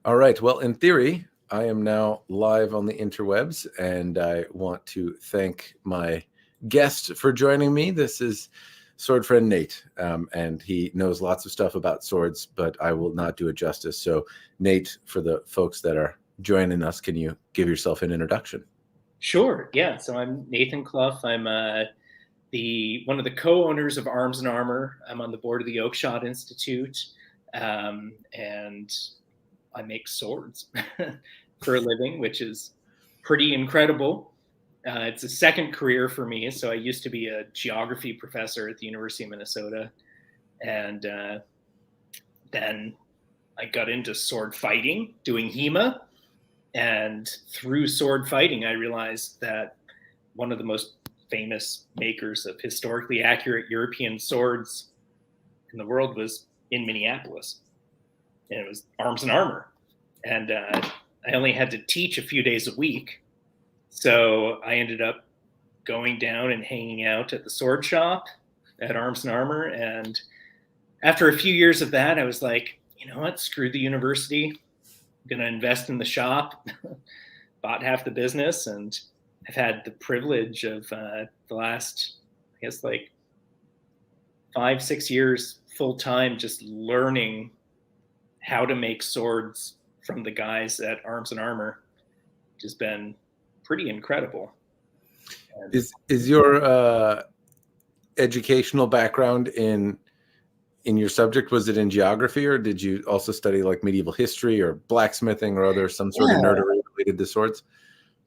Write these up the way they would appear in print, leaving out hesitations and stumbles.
All right. Well, in theory, I am now live on the interwebs, and I want to thank my guest for joining me. This is sword friend Nate, and he knows lots of stuff about swords, but I will not do it justice. So, Nate, for the folks that are joining us, can you give yourself an introduction? Sure. Yeah. So I'm Nathan Clough. I'm the one of the co-owners of Arms and Armor. I'm on the board of the Oakshott Institute, and I make swords for a living, which is pretty incredible. It's a second career for me. So I used to be a geography professor at the University of Minnesota, and then I got into sword fighting, doing HEMA. And through sword fighting, I realized that one of the most famous makers of historically accurate European swords in the world was in Minneapolis. And it was Arms and Armor. And I only had to teach a few days a week. So I ended up going down and hanging out at the sword shop at Arms and Armor. And after a few years of that, I was like, you know what? Screw the university. Going to invest in the shop, bought half the business, and I've had the privilege of the last, I guess, like 5-6 years full time just learning how to make swords from the guys at Arms and Armor, which has been pretty incredible. And Is your educational background in your subject, was it in geography, or did you also study like medieval history or blacksmithing or other some sort of nerdery related to swords?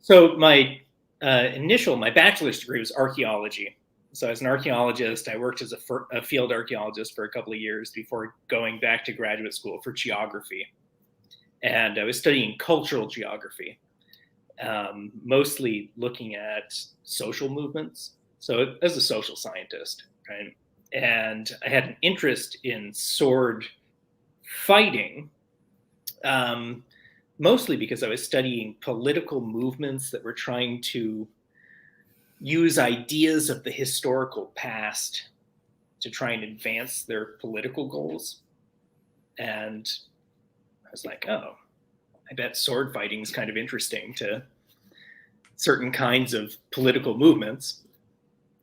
So my bachelor's degree was archaeology. So as an archaeologist, I worked as a field archaeologist for a couple of years before going back to graduate school for geography. And I was studying cultural geography, mostly looking at social movements. So as a social scientist, right? And I had an interest in sword fighting, mostly because I was studying political movements that were trying to use ideas of the historical past to try and advance their political goals. And I was like, oh, I bet sword fighting is kind of interesting to certain kinds of political movements.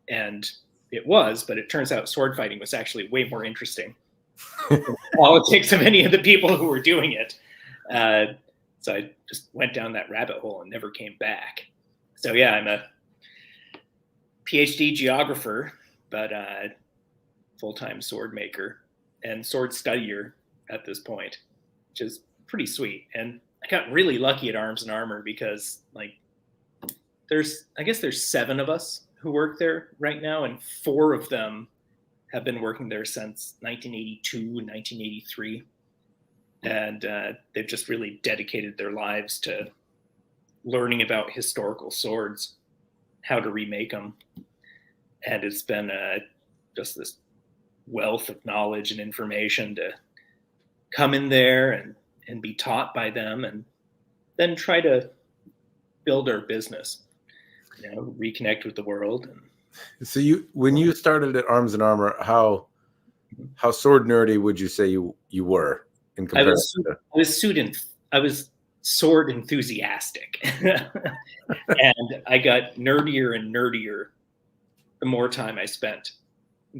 And it was, but it turns out sword fighting was actually way more interesting than the politics of any of the people who were doing it. So I just went down that rabbit hole and never came back. So yeah, I'm a PhD geographer, but full-time sword maker and sword studier at this point, which is pretty sweet. And I got really lucky at Arms and Armor because I guess there's 7 of us who work there right now, and 4 of them have been working there since 1982 and 1983. And they've just really dedicated their lives to learning about historical swords, how to remake them. And it's been just this wealth of knowledge and information to come in there and be taught by them, and then try to build our business, reconnect with the world. So when you started at Arms and Armor, how sword nerdy would you say you were in comparison? I was sword enthusiastic, and I got nerdier and nerdier the more time I spent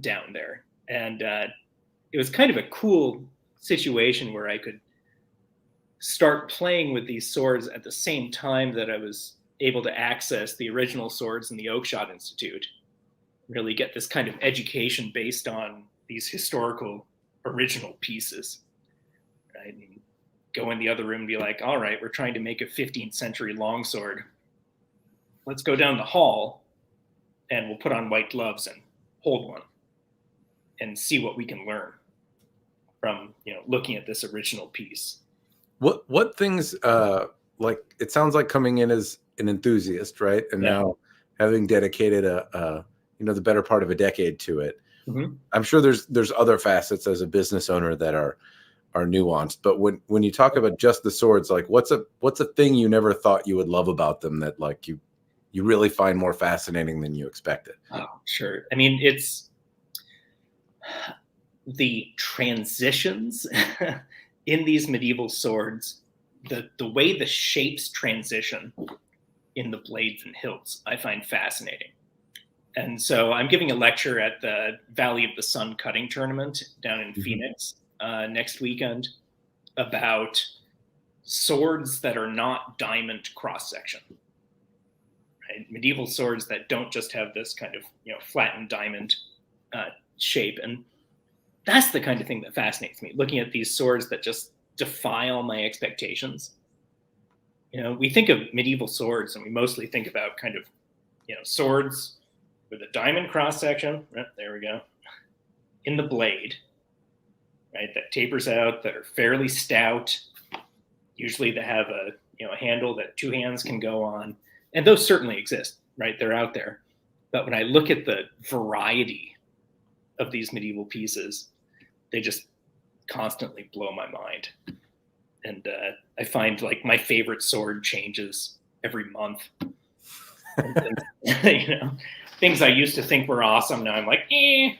down there. And it was kind of a cool situation where I could start playing with these swords at the same time that I was able to access the original swords in the Oakshott Institute, really get this kind of education based on these historical original pieces. Right? And go in the other room and be like, all right, we're trying to make a 15th century longsword. Let's go down the hall and we'll put on white gloves and hold one and see what we can learn from, looking at this original piece. What things, like, it sounds like coming in as an enthusiast, right? And now having dedicated the better part of a decade to it. Mm-hmm. I'm sure there's other facets as a business owner that are nuanced, but when you talk about just the swords, like what's a thing you never thought you would love about them that like you really find more fascinating than you expected? Oh, sure. I mean, it's the transitions in these medieval swords the way the shapes transition in the blades and hilts, I find fascinating. And so I'm giving a lecture at the Valley of the Sun cutting tournament down in Phoenix next weekend about swords that are not diamond cross section. Right? Medieval swords that don't just have this kind of flattened diamond shape. And that's the kind of thing that fascinates me, looking at these swords that just defy all my expectations. We think of medieval swords and we mostly think about kind of, swords with a diamond cross section. Right, there we go. In the blade, right, that tapers out, that are fairly stout. Usually they have a handle that two hands can go on. And those certainly exist, right? They're out there. But when I look at the variety of these medieval pieces, they just constantly blow my mind. And I find like my favorite sword changes every month. Things I used to think were awesome, now I'm like, eh.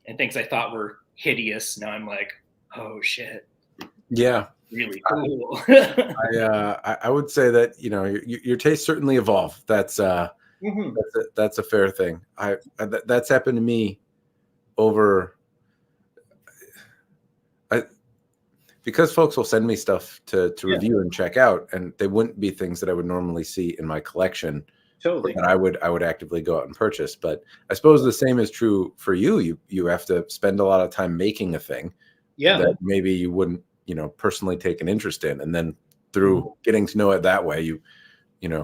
And things I thought were hideous, now I'm like, oh shit. Yeah. Really cool. I would say that your tastes certainly evolve. That's a fair thing. That's happened to me over. Because folks will send me stuff to review and check out, and they wouldn't be things that I would normally see in my collection. Totally. That I would actively go out and purchase. But I suppose the same is true for you. You have to spend a lot of time making a thing that maybe you wouldn't personally take an interest in, and then through getting to know it that way, you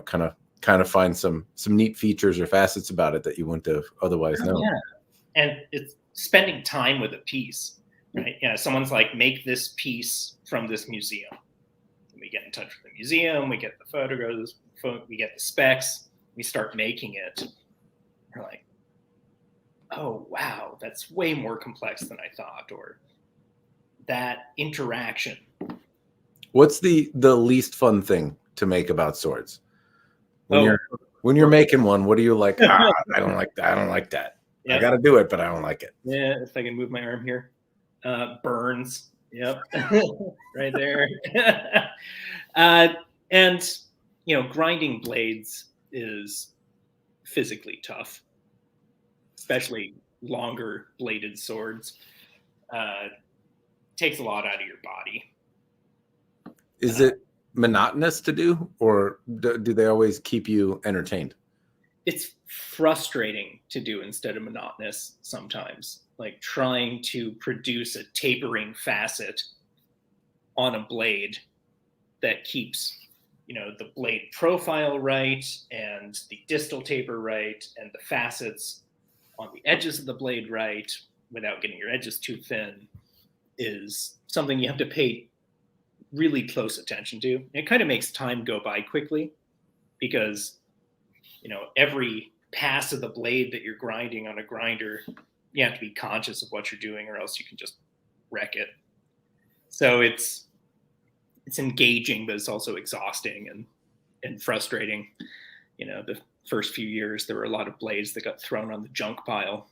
kind of find some neat features or facets about it that you wouldn't have otherwise known. Yeah, and it's spending time with a piece. Right? Yeah, someone's like, make this piece from this museum. And we get in touch with the museum, we get the photographs, we get the specs, we start making it. We're like, oh, wow, that's way more complex than I thought, or that interaction. What's the least fun thing to make about swords? When you're making one, what do you like? I don't like that. I don't like that. Yep. I got to do it, but I don't like it. Yeah, if I can move my arm here. Burns. Yep. Right there. And grinding blades is physically tough, especially longer bladed swords. Takes a lot out of your body. Is it monotonous to do, or do they always keep you entertained? It's frustrating to do instead of monotonous sometimes. Like trying to produce a tapering facet on a blade that keeps, the blade profile right, and the distal taper right, and the facets on the edges of the blade right, without getting your edges too thin, is something you have to pay really close attention to. It kind of makes time go by quickly because, every pass of the blade that you're grinding on a grinder, you have to be conscious of what you're doing, or else you can just wreck it. So it's engaging, but it's also exhausting and frustrating. The first few years, there were a lot of blades that got thrown on the junk pile.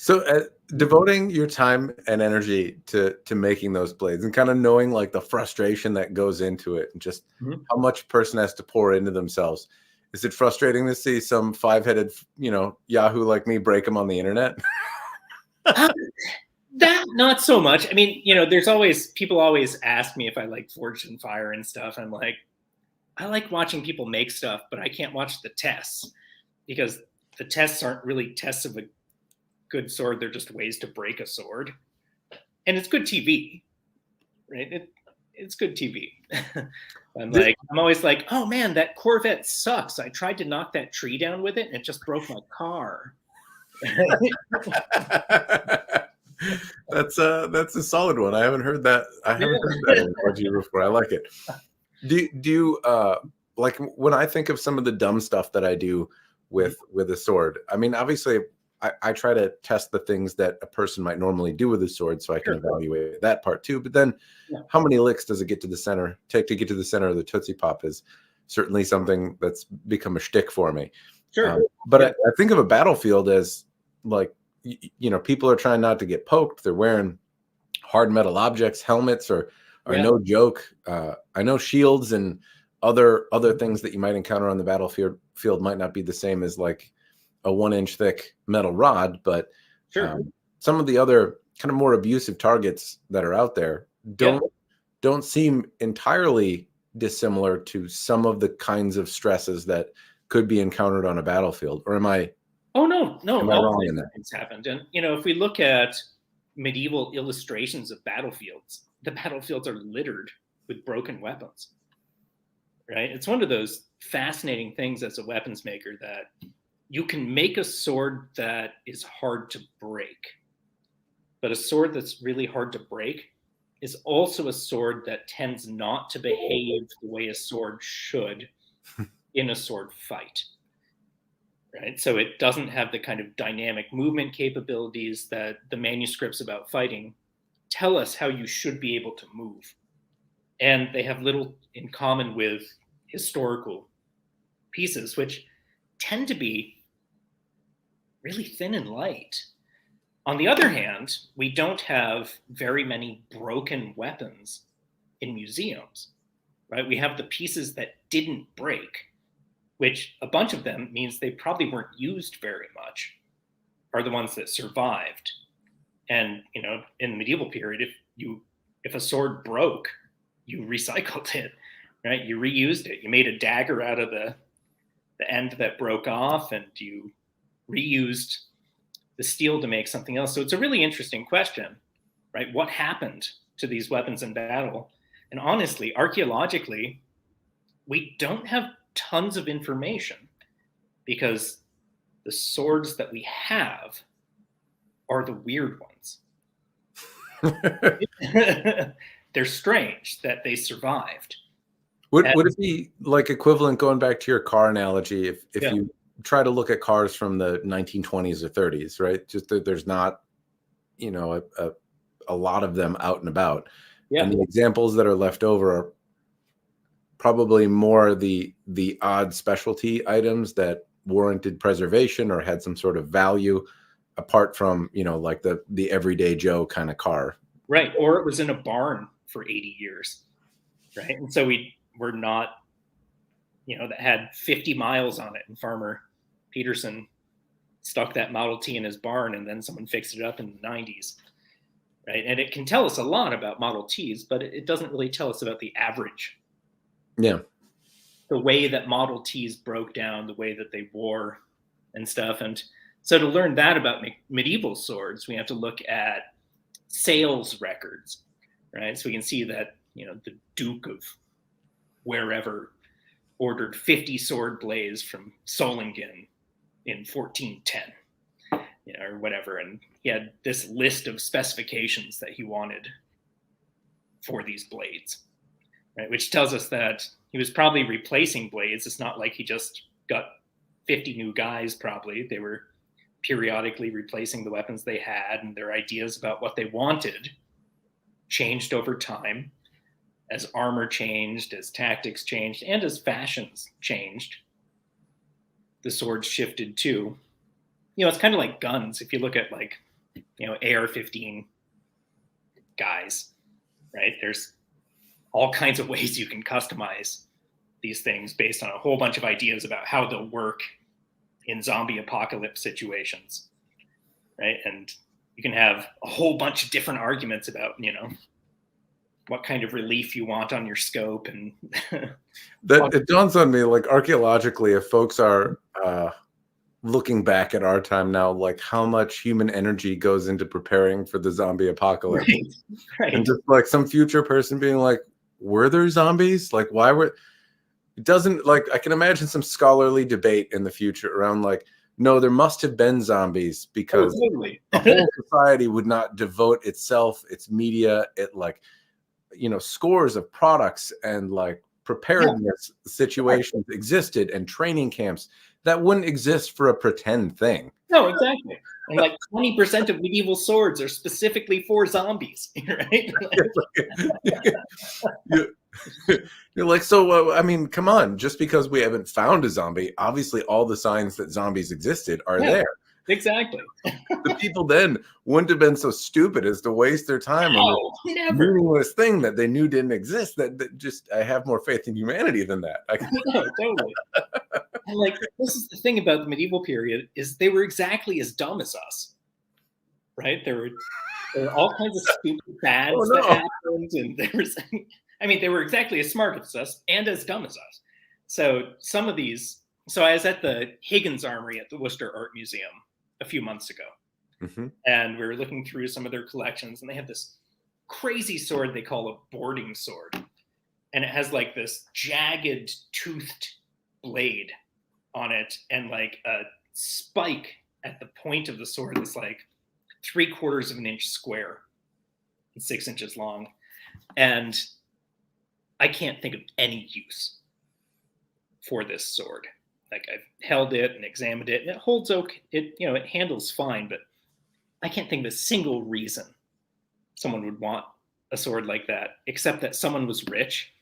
So devoting your time and energy to making those blades, and kind of knowing like the frustration that goes into it, and just how much a person has to pour into themselves. Is it frustrating to see some five-headed, Yahoo like me break them on the internet? That not so much. I mean, people always ask me if I like Forged in Fire and stuff. I'm like, I like watching people make stuff, but I can't watch the tests because the tests aren't really tests of a good sword. They're just ways to break a sword, and it's good TV, right? It's good TV. I'm always like, oh man, that Corvette sucks. I tried to knock that tree down with it, and it just broke my car. That's a solid one. I haven't heard that. I haven't heard that analogy before. I like it. Do you like when I think of some of the dumb stuff that I do with a sword? I mean, obviously, I try to test the things that a person might normally do with a sword, so I can evaluate that part too. But then, how many licks does it get to the center? Take to get to the center of the Tootsie Pop is certainly something that's become a shtick for me. Sure. But I think of a battlefield as like, people are trying not to get poked. They're wearing hard metal objects. Helmets are Yeah. no joke. I know shields and other things that you might encounter on the battlefield might not be the same as like a 1-inch thick metal rod, but Sure. some of the other kind of more abusive targets that are out there Yeah. don't seem entirely dissimilar to some of the kinds of stresses that could be encountered on a battlefield. Or am I Oh, no, am I all wrong in kinds of that? things happened. And, if we look at medieval illustrations of battlefields, the battlefields are littered with broken weapons, right? It's one of those fascinating things as a weapons maker that you can make a sword that is hard to break, but a sword that's really hard to break is also a sword that tends not to behave the way a sword should in a sword fight. Right? So it doesn't have the kind of dynamic movement capabilities that the manuscripts about fighting tell us how you should be able to move. And they have little in common with historical pieces, which tend to be really thin and light. On the other hand, we don't have very many broken weapons in museums, right? We have the pieces that didn't break, which a bunch of them means they probably weren't used very much, are the ones that survived. And in the medieval period, if a sword broke, you recycled it, right? You reused it. You made a dagger out of the end that broke off, and you reused the steel to make something else. So it's a really interesting question, right? What happened to these weapons in battle? And honestly, archaeologically, we don't have tons of information because the swords that we have are the weird ones. They're strange that they survived. Would it be like equivalent, going back to your car analogy, if Yeah. you try to look at cars from the 1920s or 30s, right? Just that there's not, a lot of them out and about. Yeah. And the examples that are left over are probably more the odd specialty items that warranted preservation or had some sort of value apart from, like the everyday Joe kind of car. Right. Or it was in a barn for 80 years. Right. And so we're not, that had 50 miles on it, and Farmer Peterson stuck that Model T in his barn, and then someone fixed it up in the 90s. Right. And it can tell us a lot about Model Ts, but it doesn't really tell us about the average. Yeah. The way that Model Ts broke down, the way that they wore and stuff. And so to learn that about medieval swords, we have to look at sales records, right? So we can see that, the Duke of wherever ordered 50 sword blades from Solingen in 1410, or whatever. And he had this list of specifications that he wanted for these blades, right? Which tells us that he was probably replacing blades. It's not like he just got 50 new guys, probably. They were periodically replacing the weapons they had, and their ideas about what they wanted changed over time as armor changed, as tactics changed, and as fashions changed. The swords shifted too. It's kind of like guns. If you look at AR-15 guys, right? There's all kinds of ways you can customize these things based on a whole bunch of ideas about how they'll work in zombie apocalypse situations, right? And you can have a whole bunch of different arguments about, what kind of relief you want on your scope. And that it dawns on me, like archaeologically, if folks are looking back at our time now, like how much human energy goes into preparing for the zombie apocalypse. Right. And just like some future person being like, were there zombies? Like, why were it doesn't, like, I can imagine some scholarly debate in the future around like, no, there must have been zombies because totally. the whole society would not devote itself, its media, scores of products and like preparedness situations existed and training camps that wouldn't exist for a pretend thing. No, exactly. And like 20% of medieval swords are specifically for zombies, right? You're like, so, I mean, come on, just because we haven't found a zombie, obviously all the signs that zombies existed are there. Exactly. The people then wouldn't have been so stupid as to waste their time on this meaningless thing that they knew didn't exist. That just, I have more faith in humanity than that. No, totally. And like, this is the thing about the medieval period, is they were exactly as dumb as us, right? There were all kinds of stupid fads that happened, and they were exactly as smart as us and as dumb as us. So some of these, so I was at the Higgins Armory at the Worcester Art Museum a few months ago, and we were looking through some of their collections, and they have this crazy sword they call a boarding sword, and it has like this jagged, toothed blade on it, and like a spike at the point of the sword that's like 3/4 of an inch square and 6 inches long. And I can't think of any use for this sword. Like, I've held it and examined it, and it holds okay. It handles fine, but I can't think of a single reason someone would want a sword like that, except that someone was rich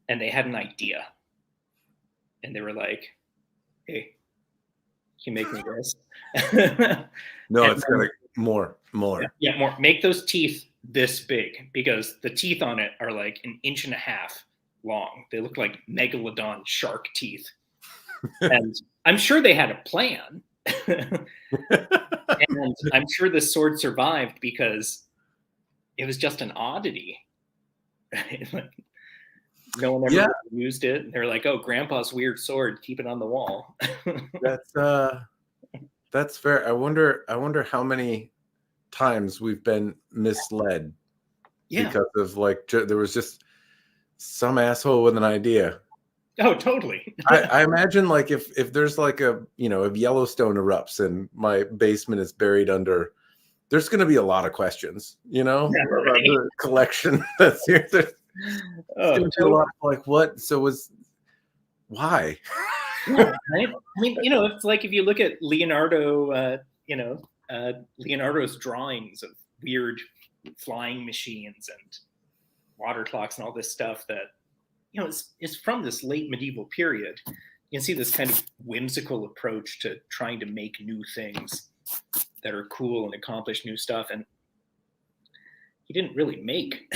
and they had an idea. And they were like, hey, can you make me this? No, it's got more. Yeah, more. Make those teeth this big, because the teeth on it are like 1.5 inches long. They look like megalodon shark teeth. And I'm sure they had a plan. And I'm sure the sword survived because it was just an oddity. Right? No one ever used it. And they're like, oh, grandpa's weird sword, keep it on the wall. That's fair. I wonder how many times we've been misled because of like there was just some asshole with an idea. Oh, totally. I imagine like if there's like if Yellowstone erupts and my basement is buried under, there's going to be a lot of questions, about the collection that's here. There's going to be a lot of like, what? So why? Yeah, right? I mean, it's like if you look at Leonardo, Leonardo's drawings of weird flying machines and water clocks and all this stuff that, is from this late medieval period. You can see this kind of whimsical approach to trying to make new things that are cool and accomplish new stuff. And he didn't really make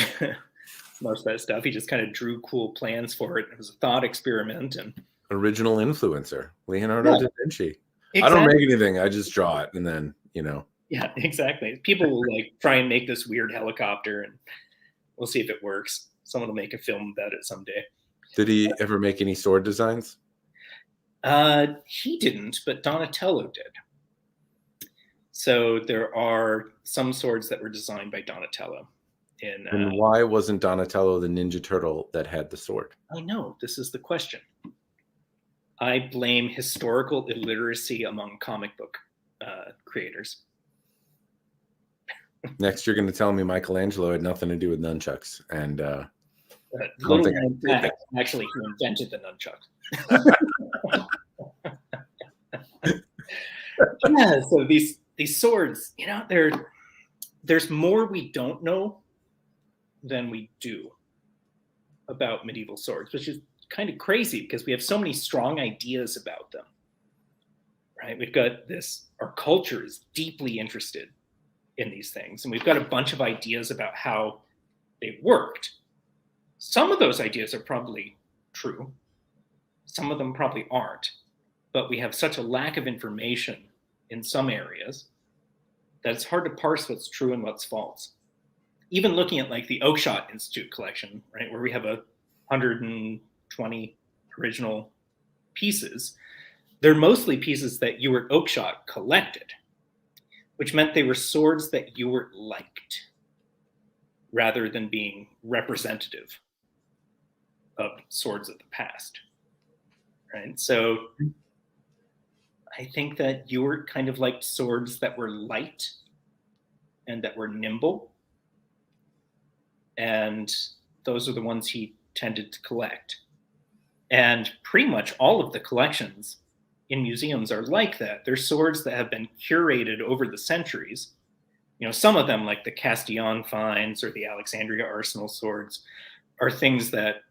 most of that stuff. He just kind of drew cool plans for it. It was a thought experiment and original influencer, Leonardo da Vinci. Exactly. I don't make anything. I just draw it, and then Yeah, exactly. People will like try and make this weird helicopter, and we'll see if it works. Someone will make a film about it someday. Did he ever make any sword designs? He didn't, but Donatello did. So there are some swords that were designed by Donatello. And why wasn't Donatello the Ninja Turtle that had the sword? I know, this is the question. I blame historical illiteracy among comic book creators. Next, you're going to tell me Michelangelo had nothing to do with nunchucks, and actually, he invented the nunchuck. Yeah, so these swords, there's more we don't know than we do about medieval swords, which is kind of crazy because we have so many strong ideas about them. Right? We've got our culture is deeply interested in these things, and we've got a bunch of ideas about how they worked. Some of those ideas are probably true. Some of them probably aren't, but we have such a lack of information in some areas that it's hard to parse what's true and what's false. Even looking at like the Oakeshott Institute collection, right, where we have 120 original pieces, they're mostly pieces that Ewart Oakeshott collected, which meant they were swords that Ewart liked rather than being representative of swords of the past, right? So I think that Ewart kind of liked swords that were light and that were nimble, and those are the ones he tended to collect. And pretty much all of the collections in museums are like that. They're swords that have been curated over the centuries. Some of them, like the Castillon finds or the Alexandria Arsenal swords, are things that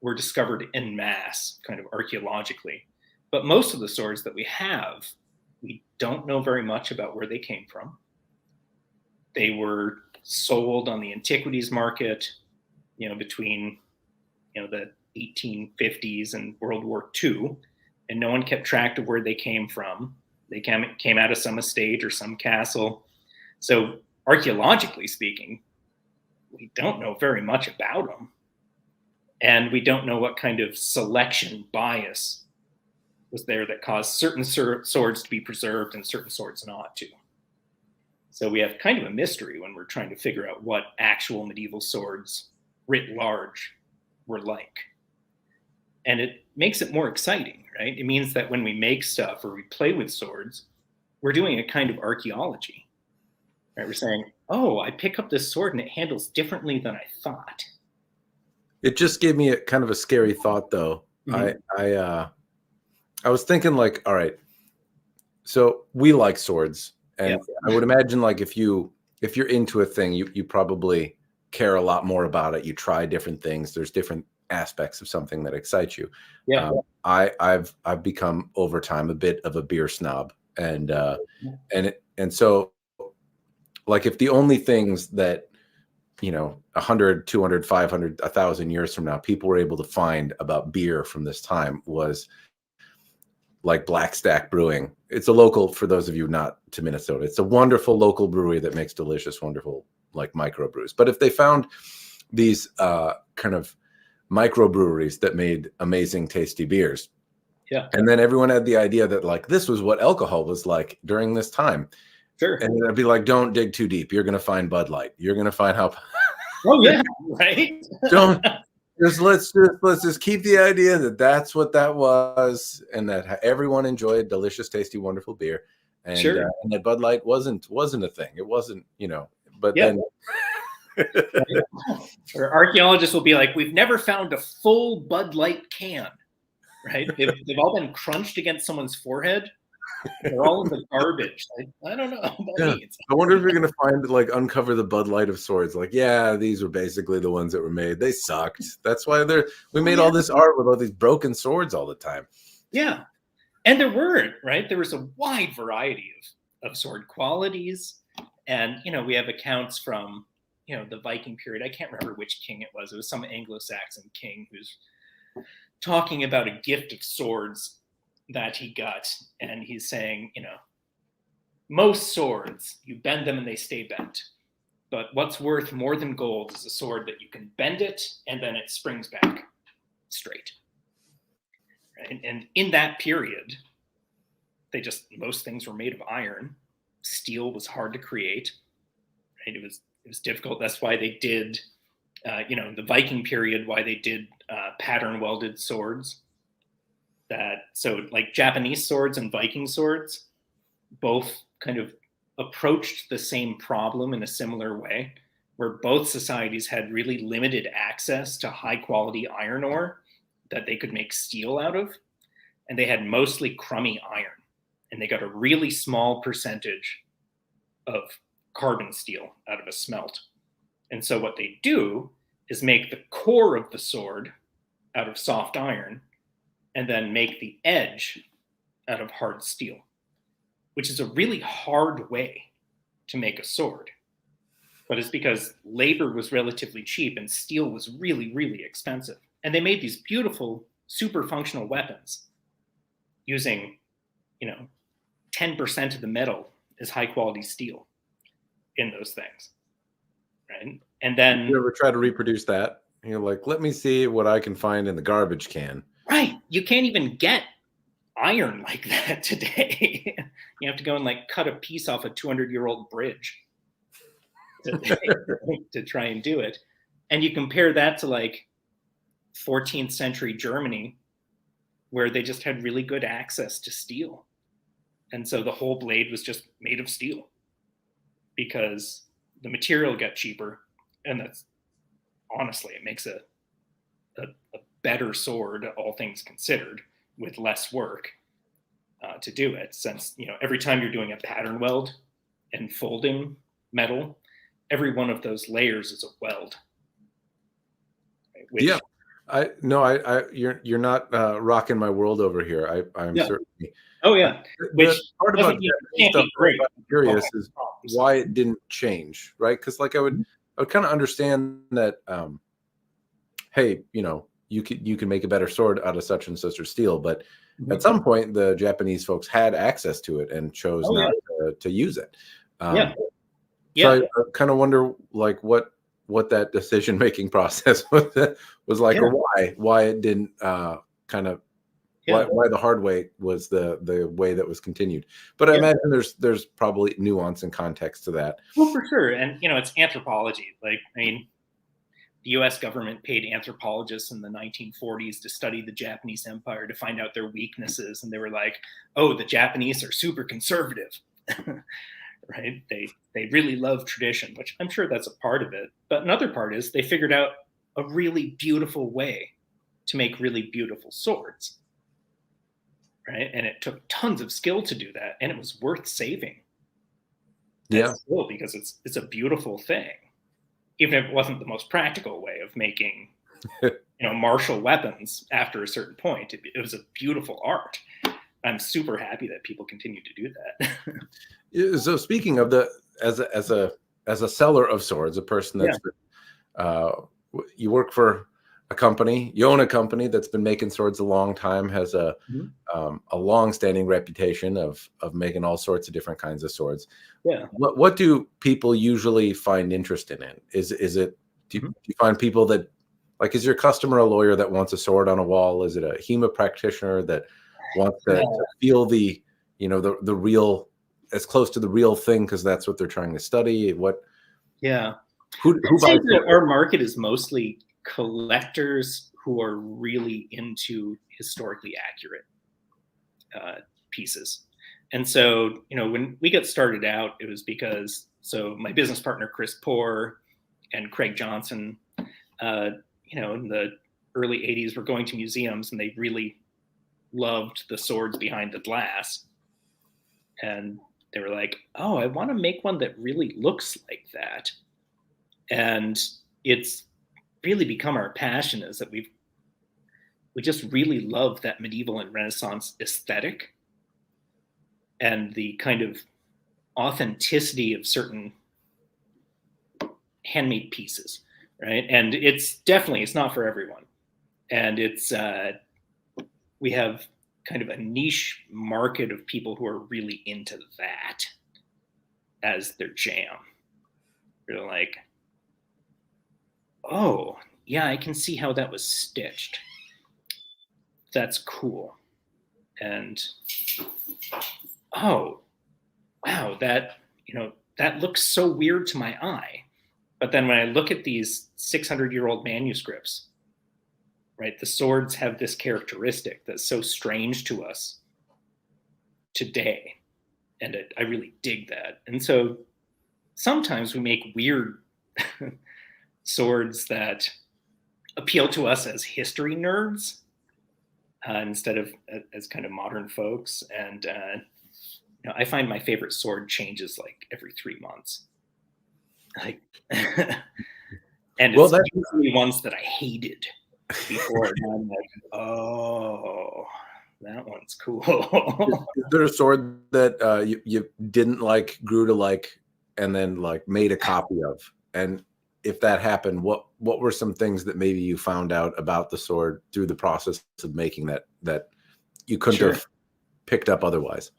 were discovered en masse, kind of archaeologically. But most of the swords that we have We don't know very much about where they came from. They were sold on the antiquities market, between, the 1850s and World War II, and no one kept track of where they came from. They came out of some estate or some castle. So archaeologically speaking, we don't know very much about them. And we don't know what kind of selection bias was there that caused certain swords to be preserved and certain swords not to. So we have kind of a mystery when we're trying to figure out what actual medieval swords writ large were like. And it makes it more exciting, right? It means that when we make stuff or we play with swords, we're doing a kind of archaeology, right? We're saying, oh, I pick up this sword and it handles differently than I thought. It just gave me a kind of a scary thought, though. Mm-hmm. I was thinking, like, all right, so we like swords, and I would imagine, like, if you're into a thing, you probably care a lot more about it. You try different things. There's different aspects of something that excites you. I've become over time a bit of a beer snob, and so, like, if the only things that 100, 200, 500, 1,000 years from now people were able to find about beer from this time was like Black Stack Brewing. It's a local, for those of you not to Minnesota, it's a wonderful local brewery that makes delicious, wonderful, like, microbrews. But if they found these kind of microbreweries that made amazing, tasty beers, and then everyone had the idea that, like, this was what alcohol was like during this time. Sure. And I'd be like, don't dig too deep. You're going to find Bud Light. You're going to find how. Oh yeah, right. Don't let's just keep the idea that that's what that was, and that everyone enjoyed delicious, tasty, wonderful beer, and, and that Bud Light wasn't a thing. It wasn't, But then, or archaeologists will be like, we've never found a full Bud Light can. Right? They've all been crunched against someone's forehead. They're all in the garbage. I don't know. I wonder if you're going to find, like, uncover the Bud Light of swords. Like, these were basically the ones that were made. They sucked. That's why we made all this art with all these broken swords all the time. Yeah. And there were, right? There was a wide variety of sword qualities. And, we have accounts from, the Viking period. I can't remember which king it was. It was some Anglo-Saxon king who's talking about a gift of swords that he got, and he's saying, most swords, you bend them and they stay bent, but what's worth more than gold is a sword that you can bend it and then it springs back straight. Right? And in that period, most things were made of iron. Steel was hard to create. Right? It was difficult. That's why they did, the Viking period, why they did pattern welded swords. So like Japanese swords and Viking swords both kind of approached the same problem in a similar way, where both societies had really limited access to high quality iron ore that they could make steel out of. And they had mostly crummy iron, and they got a really small percentage of carbon steel out of a smelt. And so what they do is make the core of the sword out of soft iron, and then make the edge out of hard steel, which is a really hard way to make a sword. But it's because labor was relatively cheap and steel was really, really expensive. And they made these beautiful, super functional weapons using, 10% of the metal is high quality steel in those things. Right? And then you ever try to reproduce that? You're like, let me see what I can find in the garbage can. Right. You can't even get iron like that today. You have to go and, like, cut a piece off a 200-year-old bridge to try and do it. And you compare that to, like, 14th century Germany, where they just had really good access to steel. And so the whole blade was just made of steel because the material got cheaper. And that's, honestly, it makes a better sword, all things considered, with less work to do it, since every time you're doing a pattern weld and folding metal, every one of those layers is a weld. Right? You're not rocking my world over here. I'm certainly Oh yeah, which the part about Japanese stuff I'm curious is why it didn't change, right? Because like I would kind of understand that. Hey, you can make a better sword out of such and such steel, but at some point the Japanese folks had access to it and chose not to use it. Yeah. So I kind of wonder like what that decision making process was like, or why it didn't kind of why the hard way was the way that was continued. But I imagine there's probably nuance and context to that. Well, for sure, and it's anthropology. Like, I mean, the U.S. government paid anthropologists in the 1940s to study the Japanese Empire to find out their weaknesses, and they were like, "Oh, the Japanese are super conservative." Right? They really love tradition, which I'm sure that's a part of it. But another part is they figured out a really beautiful way to make really beautiful swords. Right? And it took tons of skill to do that, and it was worth saving. Yeah. Still, because it's a beautiful thing. Even if it wasn't the most practical way of making, martial weapons after a certain point, it was a beautiful art. I'm super happy that people continue to do that. So speaking of as a seller of swords, a person that's you work for a company, you own a company that's been making swords a long time, has a long-standing reputation of making all sorts of different kinds of swords. Yeah. What do people usually find interested in? Is it do you find people that like, is your customer a lawyer that wants a sword on a wall? Is it a HEMA practitioner that wants to feel the real, as close to the real thing because that's what they're trying to study? What? Yeah. Who buys our market is mostly collectors who are really into historically accurate pieces. And so, when we got started out, it was because my business partner, Chris Poor and Craig Johnson, in the early 80s were going to museums and they really loved the swords behind the glass. And they were like, oh, I want to make one that really looks like that. And it's really become our passion, is that we just really love that medieval and Renaissance aesthetic and the kind of authenticity of certain handmade pieces, right? And it's not for everyone. And it's we have kind of a niche market of people who are really into that as their jam. They're like, oh, yeah, I can see how that was stitched. That's cool. And oh, wow, that looks so weird to my eye. But then when I look at these 600-year-old manuscripts, right, the swords have this characteristic that's so strange to us today. And I really dig that. And so sometimes we make weird swords that appeal to us as history nerds instead of as kind of modern folks. And I find my favorite sword changes like every 3 months. Like, and it's usually ones that I hated before. And I'm like, oh, that one's cool. Is there a sword that you didn't like, grew to like, and then like made a copy of? And if that happened, what were some things that maybe you found out about the sword through the process of making that you couldn't have picked up otherwise?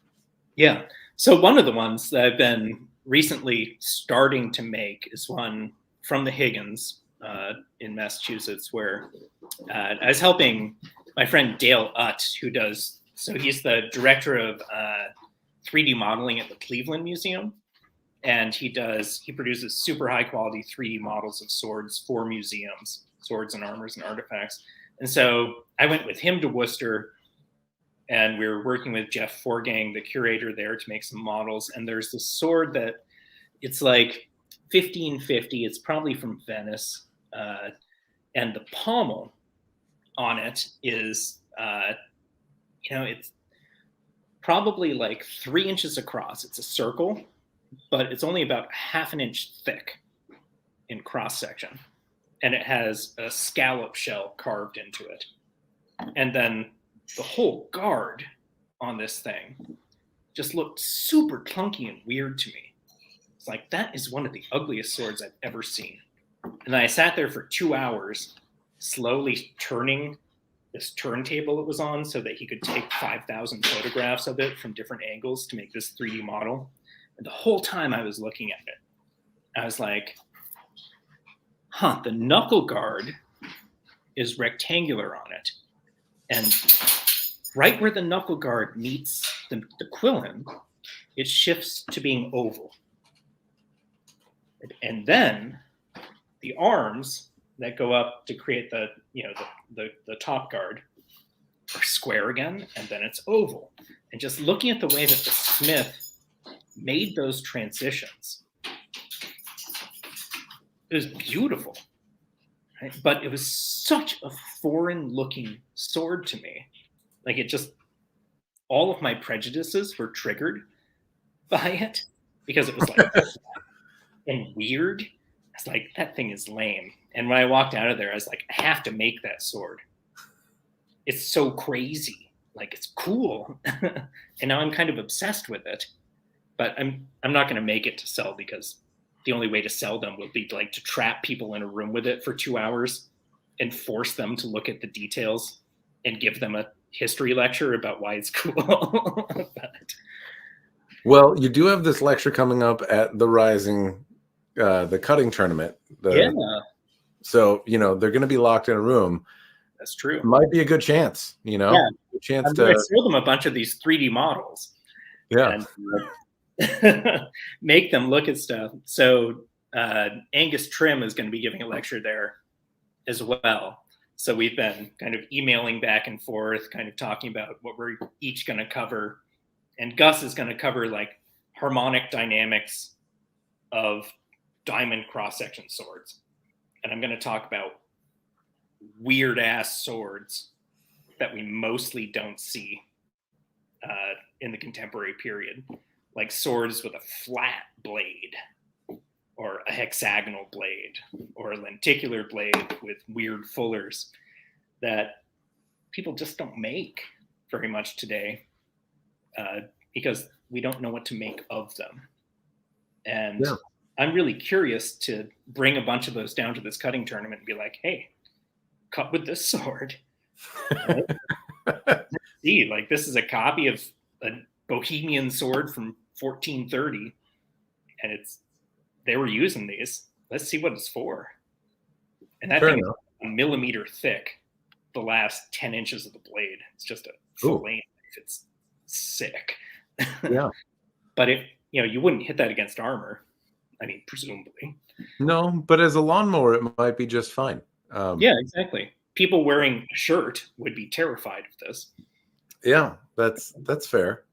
Yeah. So one of the ones that I've been recently starting to make is one from the Higgins in Massachusetts, where I was helping my friend Dale Utt, he's the director of 3D modeling at the Cleveland Museum. And he produces super high quality 3D models of swords for museums, swords and armors and artifacts. And so I went with him to Worcester, and we were working with Jeff Forgang, the curator there, to make some models. And there's this sword that it's like 1550. It's probably from Venice. And the pommel on it is, it's probably like 3 inches across. It's a circle, but it's only about half an inch thick in cross section. And it has a scallop shell carved into it. And then the whole guard on this thing just looked super clunky and weird to me. It's like, that is one of the ugliest swords I've ever seen. And then I sat there for 2 hours, slowly turning this turntable it was on so that he could take 5,000 photographs of it from different angles to make this 3D model. And the whole time I was looking at it, I was like, huh, the knuckle guard is rectangular on it. And right where the knuckle guard meets the quillin, it shifts to being oval. And then the arms that go up to create the top guard are square again, and then it's oval. And just looking at the way that the smith made those transitions, it was beautiful. Right? But it was such a foreign looking sword to me. Like, it just, all of my prejudices were triggered by it because it was like and weird. I was like, that thing is lame. And when I walked out of there, I was like, I have to make that sword. It's so crazy. Like, it's cool. And now I'm kind of obsessed with it. But I'm not going to make it to sell, because the only way to sell them would be like to trap people in a room with it for 2 hours and force them to look at the details and give them a history lecture about why it's cool. But, well, you do have this lecture coming up at the Rising, the cutting tournament. yeah. So, they're going to be locked in a room. That's true. It might be a good chance, Yeah. A chance I'm going to show them a bunch of these 3D models. Yeah. And make them look at stuff. So Angus Trim is going to be giving a lecture there as well. So we've been kind of emailing back and forth, kind of talking about what we're each going to cover. And Gus is going to cover like harmonic dynamics of diamond cross-section swords. And I'm going to talk about weird ass swords that we mostly don't see in the contemporary period, like swords with a flat blade or a hexagonal blade or a lenticular blade with weird fullers that people just don't make very much today because we don't know what to make of them. And I'm really curious to bring a bunch of those down to this cutting tournament and be like, hey, cut with this sword. See, like, this is a copy of a Bohemian sword from 1430, and they were using these. Let's see what it's for. And that thing is a millimeter thick, the last 10 inches of the blade. It's just a fillet knife. It's sick. Yeah. But you wouldn't hit that against armor. I mean, presumably. No, but as a lawnmower, it might be just fine. Yeah, exactly. People wearing a shirt would be terrified of this. Yeah, that's fair.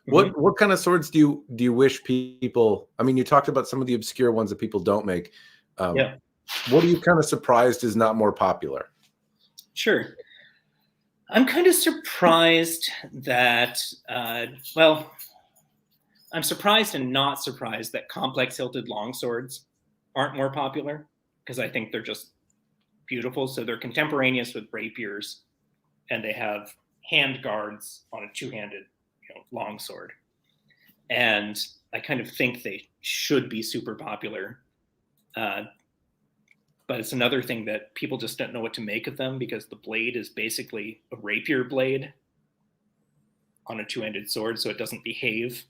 Mm-hmm. What kind of swords do you wish people? I mean, you talked about some of the obscure ones that people don't make. What are you kind of surprised is not more popular? Sure. I'm kind of surprised that, I'm surprised and not surprised that complex hilted longswords aren't more popular, because I think they're just beautiful. So they're contemporaneous with rapiers, and they have hand guards on a two-handed longsword. And I kind of think they should be super popular. But it's another thing that people just don't know what to make of them, because the blade is basically a rapier blade on a two-handed sword, so it doesn't behave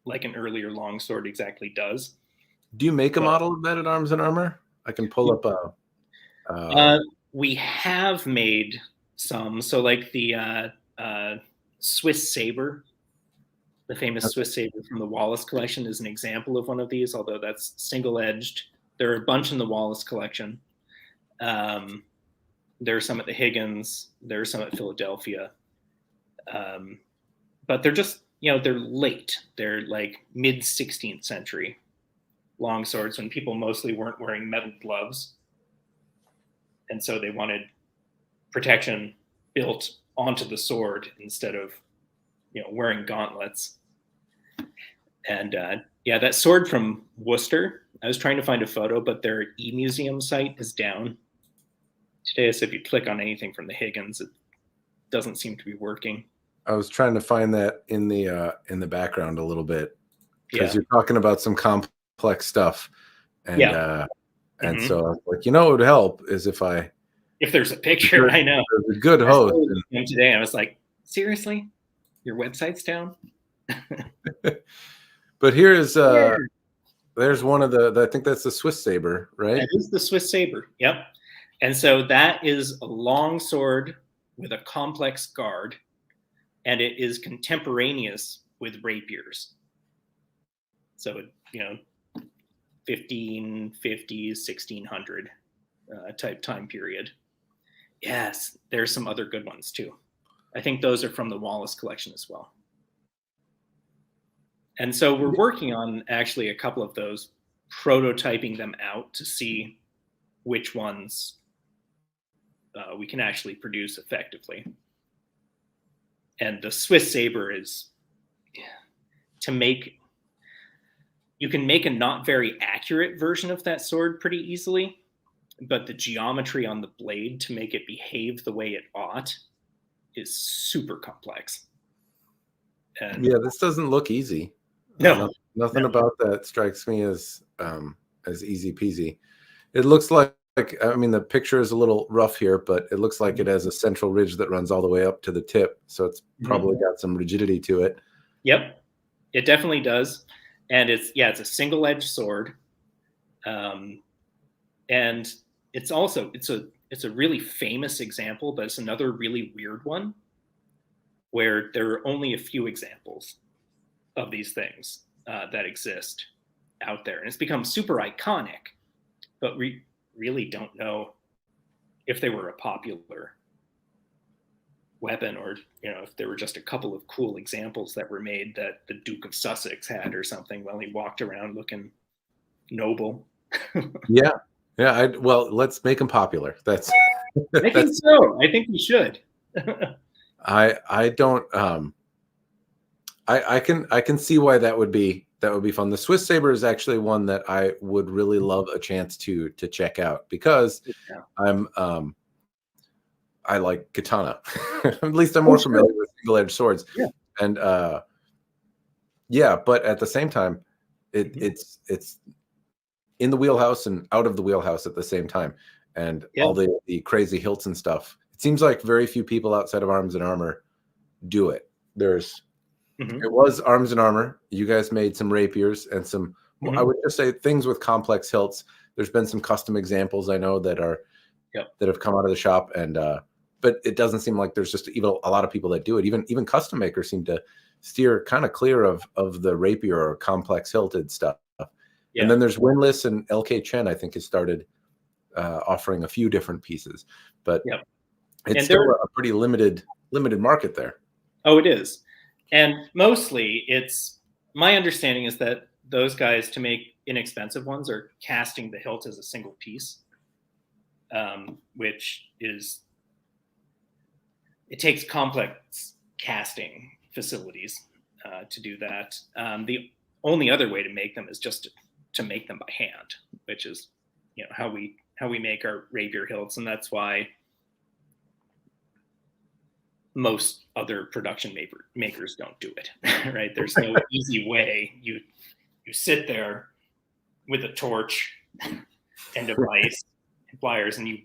like an earlier longsword exactly does. Do you make a model of that at Arms and Armor? I can pull up we have made some. So like the Swiss saber, the famous Swiss saber from the Wallace collection, is an example of one of these, although that's single-edged. There are a bunch in the Wallace collection. There are some at the Higgins. There are some at Philadelphia. But they're just, they're late. They're like mid-16th century longswords, when people mostly weren't wearing metal gloves. And so they wanted protection built onto the sword instead of, wearing gauntlets. And that sword from Worcester, I was trying to find a photo, but their e-museum site is down today. So if you click on anything from the Higgins, it doesn't seem to be working. I was trying to find that in the background a little bit, because Yeah. you're talking about some complex stuff, and Yeah. and Mhm. so I was like, what would help is if there's a picture, I know. there's a good I saw host. it today. I was like, seriously, your website's down? But here is Yeah. there's one of I think that's the Swiss saber, right? That is the Swiss saber. Yep. And so that is a long sword with a complex guard, and it is contemporaneous with rapiers. So, 1550s, 1600 type time period. Yes, there's some other good ones too. I think those are from the Wallace collection as well. And so we're working on actually a couple of those, prototyping them out to see which ones we can actually produce effectively. And the Swiss saber is you can make a not very accurate version of that sword pretty easily, but the geometry on the blade to make it behave the way it ought is super complex. And yeah, this doesn't look easy. No, nothing about that strikes me as easy peasy. It looks like, I mean, the picture is a little rough here, but it looks like it has a central ridge that runs all the way up to the tip, so it's probably got some rigidity to it. Yep, it definitely does. And it's a single-edged sword, and it's a really famous example, but it's another really weird one where there are only a few examples of these things that exist out there, and it's become super iconic, but we really don't know if they were a popular weapon, or if there were just a couple of cool examples that were made that the Duke of Sussex had or something while he walked around looking noble. Yeah. Well, let's make them popular. That's I think so. I think we should. I don't I can see why that would be fun. The Swiss saber is actually one that I would really love a chance to check out, because I like katana. At least I'm more familiar with single-edged swords. Yeah. And but at the same time, it's in the wheelhouse and out of the wheelhouse at the same time. And all the crazy hilts and stuff. It seems like very few people outside of Arms and Armor do it. It was Arms and Armor. You guys made some rapiers and some, I would just say, things with complex hilts. There's been some custom examples I know that have come out of the shop, and but it doesn't seem like there's just even a lot of people that do it. Even custom makers seem to steer kind of clear of the rapier or complex hilted stuff. Yeah. And then there's Winless, and LK Chen, I think, has started offering a few different pieces, but it's still a pretty limited market there. Oh, it is. And mostly it's, my understanding is that those guys, to make inexpensive ones, are casting the hilt as a single piece, which it takes complex casting facilities to do that. The only other way to make them is just to make them by hand, which is, how we make our rapier hilts. And that's why most other production makers don't do it, right? There's no easy way. You sit there with a torch and a vise and pliers, and you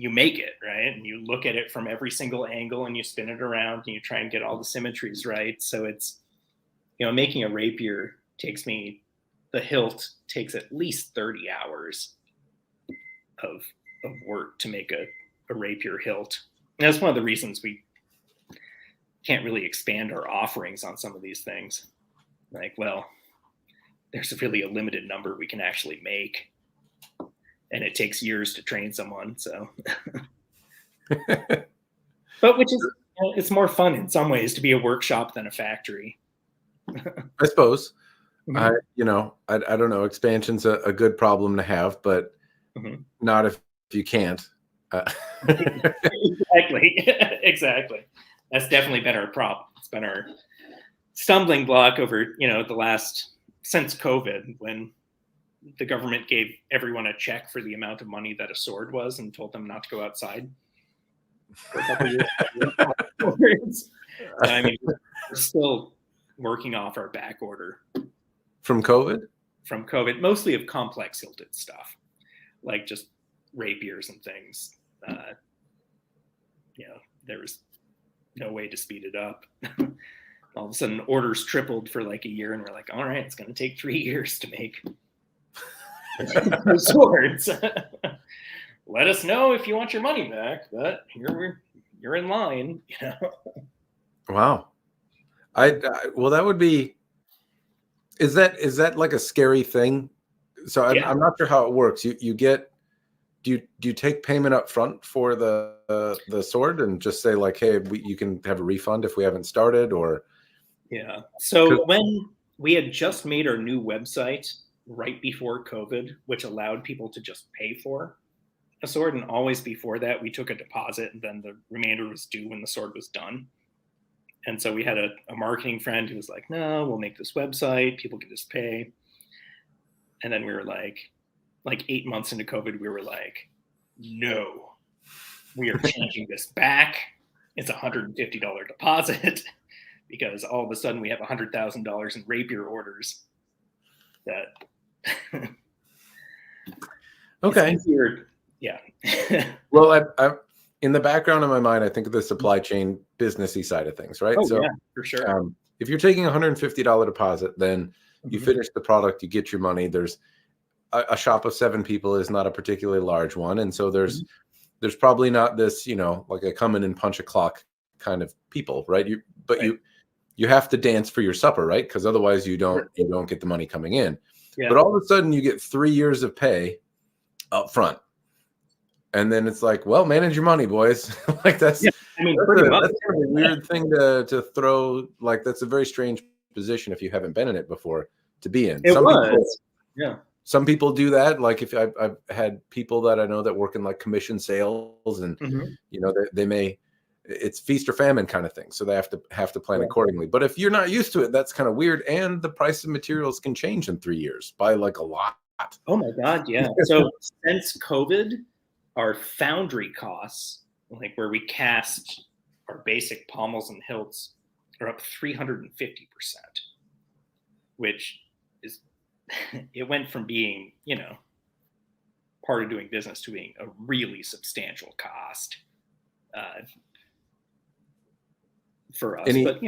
make it, right? And you look at it from every single angle, and you spin it around, and you try and get all the symmetries right. So it's, making a rapier the hilt takes at least 30 hours of work to make a rapier hilt. And that's one of the reasons we can't really expand our offerings on some of these things. Like, well, there's really a limited number we can actually make, and it takes years to train someone. So, but which is, it's more fun in some ways to be a workshop than a factory. I suppose. I don't know. Expansion's a good problem to have, but not if you can't. Exactly. That's definitely been our problem. It's been our stumbling block over, since COVID, when the government gave everyone a check for the amount of money that a sword was and told them not to go outside. for a couple of years. I mean, we're still working off our back order from COVID. From COVID, mostly of complex hilted stuff, like just rapiers and things. There was no way to speed it up. All of a sudden, orders tripled for like a year, and we're like, all right, it's going to take 3 years to make swords. Let us know if you want your money back, but you're in line. Wow. Well, that would be. Is that like a scary thing? So I'm not sure how it works. You get. Do you take payment up front for the sword and just say like, hey, you can have a refund if we haven't started, or? Yeah. So when we had just made our new website right before COVID, which allowed people to just pay for a sword, and always before that we took a deposit and then the remainder was due when the sword was done. And so we had a marketing friend who was like, no, we'll make this website, people can just pay. And then we were like 8 months into COVID, we were like, no, we are changing this back. It's $150 deposit because all of a sudden we have $100,000 in rapier orders. That okay. Yeah. Well, I in the background of my mind, I think of the supply chain businessy side of things, right? Oh, so, yeah, for sure. If you're taking $150 deposit, then you finish the product, you get your money. There's a shop of 7 people is not a particularly large one, and so there's probably not this, like a come in and punch a clock kind of people, right? You have to dance for your supper, right? Because otherwise you don't get the money coming in. Yeah. But all of a sudden you get 3 years of pay up front. And then it's like, well, manage your money, boys. Like that's kind of a weird thing to throw. Like that's a very strange position if you haven't been in it before to be in. Some people do that. Like if I've had people that I know that work in like commission sales, and they may, it's feast or famine kind of thing. So they have to plan accordingly. But if you're not used to it, that's kind of weird. And the price of materials can change in 3 years by like a lot. Oh my God, yeah. So since COVID, our foundry costs, like where we cast our basic pommels and hilts, are up 350%, which is, it went from being, part of doing business to being a really substantial cost for us. But,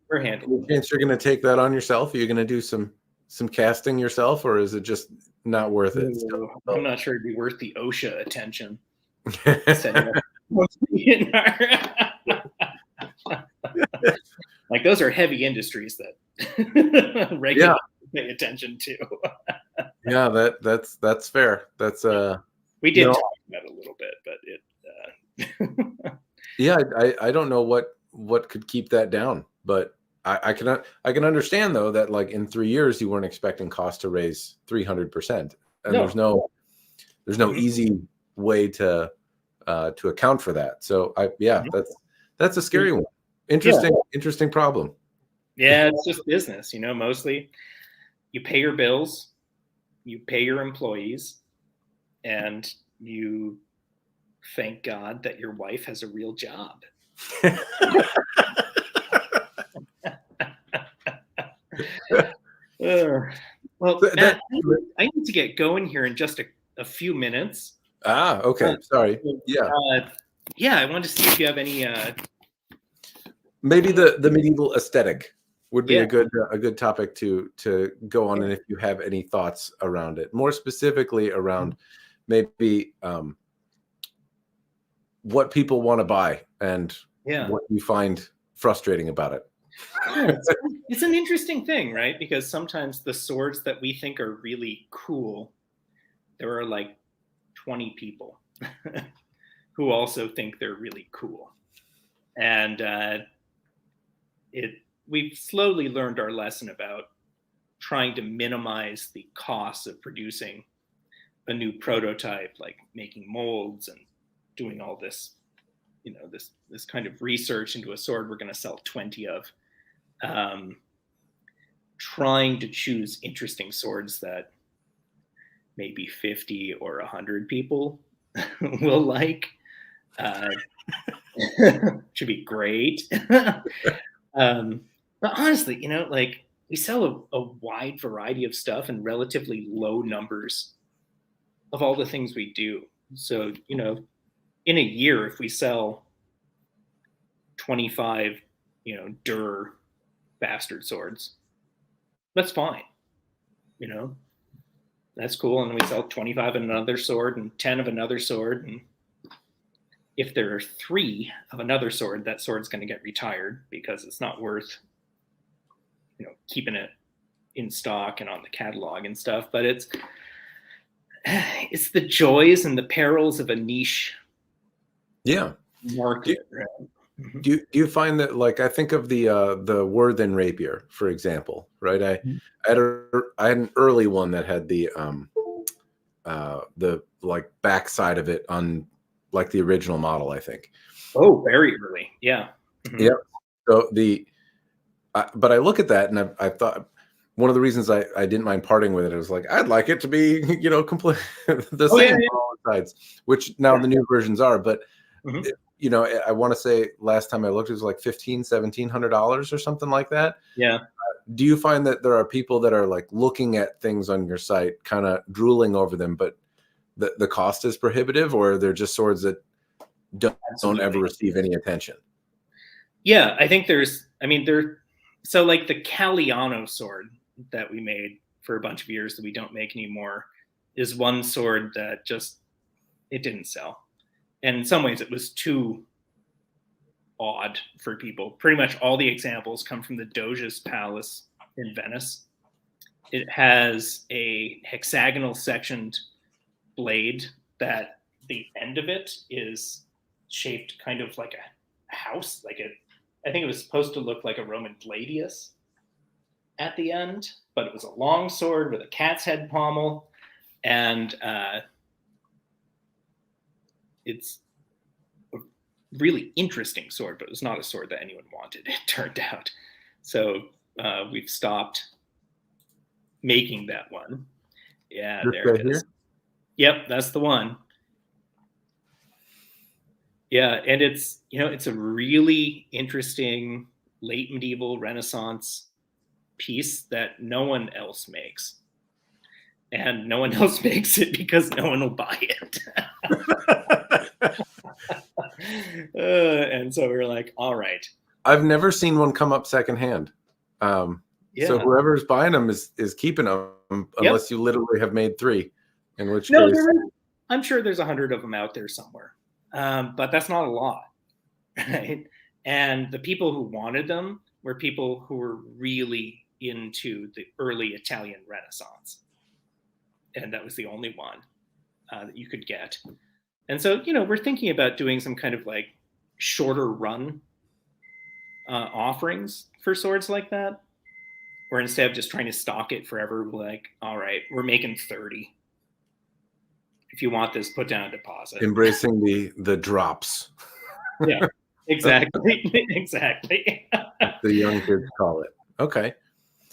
we're handling it. Chance you're going to take that on yourself? Are you going to do some casting yourself, or is it just not worth it? I'm not sure it'd be worth the OSHA attention. Like those are heavy industries that regulators pay attention to. Yeah, that's fair. That's we did talk about it a little bit, but it I don't know what could keep that down, but I can understand though that like in 3 years you weren't expecting costs to raise 300%, and there's no easy way to account for that. So that's a scary one. Interesting problem. Yeah, it's just business, mostly you pay your bills, you pay your employees, and you thank God that your wife has a real job. Well, Matt, I need to get going here in just a few minutes. Okay. Sorry. I wanted to see if you have any. Maybe the medieval aesthetic would be a good topic to go on, and if you have any thoughts around it, more specifically around maybe what people want to buy and what you find frustrating about it. It's an interesting thing, right? Because sometimes the swords that we think are really cool, there are like 20 people who also think they're really cool. And we've slowly learned our lesson about trying to minimize the costs of producing a new prototype, like making molds and doing all this, this kind of research into a sword we're going to sell 20 of. Trying to choose interesting swords that maybe 50 or 100 people will like. Should be great. But honestly, like we sell a wide variety of stuff and relatively low numbers of all the things we do. So, in a year, if we sell 25, Dur bastard swords, that's fine. That's cool. And we sell 25 of another sword and 10 of another sword. And if there are 3 of another sword, that sword's going to get retired because it's not worth, keeping it in stock and on the catalog and stuff. But it's the joys and the perils of a niche market. Do you find that, like, I think of the Worthen rapier, for example, right? I had an early one that had the like backside of it on like the original model, I think. Oh, very early. Yeah. Yeah. So but I look at that and I thought one of the reasons I didn't mind parting with it, I was like, I'd like it to be, complete the same on all sides, which now the new versions are, but I want to say last time I looked, it was like $1,700 or something like that. Yeah. Do you find that there are people that are like looking at things on your site, kind of drooling over them, but the cost is prohibitive, or they're just swords that don't ever receive any attention? Yeah, I think so like the Caliano sword that we made for a bunch of years that we don't make anymore is one sword that it didn't sell. And in some ways it was too odd for people. Pretty much all the examples come from the Doge's Palace in Venice. It has a hexagonal sectioned blade that the end of it is shaped kind of like a house, I think it was supposed to look like a Roman gladius at the end, but it was a long sword with a cat's head pommel, and it's a really interesting sword, but it was not a sword that anyone wanted, it turned out. So we've stopped making that one. Yeah, there it is. Yep, that's the one. Yeah, and it's it's a really interesting late medieval Renaissance piece that no one else makes, and no one else makes it because no one will buy it. And so we're like, all right. I've never seen one come up secondhand. So whoever's buying them is keeping them, unless you literally have made 3, in which case I'm sure there's 100 of them out there somewhere. But that's not a lot, right? And the people who wanted them were people who were really into the early Italian Renaissance. And that was the only one that you could get. And so, we're thinking about doing some kind of like shorter run offerings for swords like that, where instead of just trying to stock it forever, we're like, all right, we're making 30. If you want this, put down a deposit. Embracing the drops. Yeah, exactly. Exactly. The young kids call it. Okay.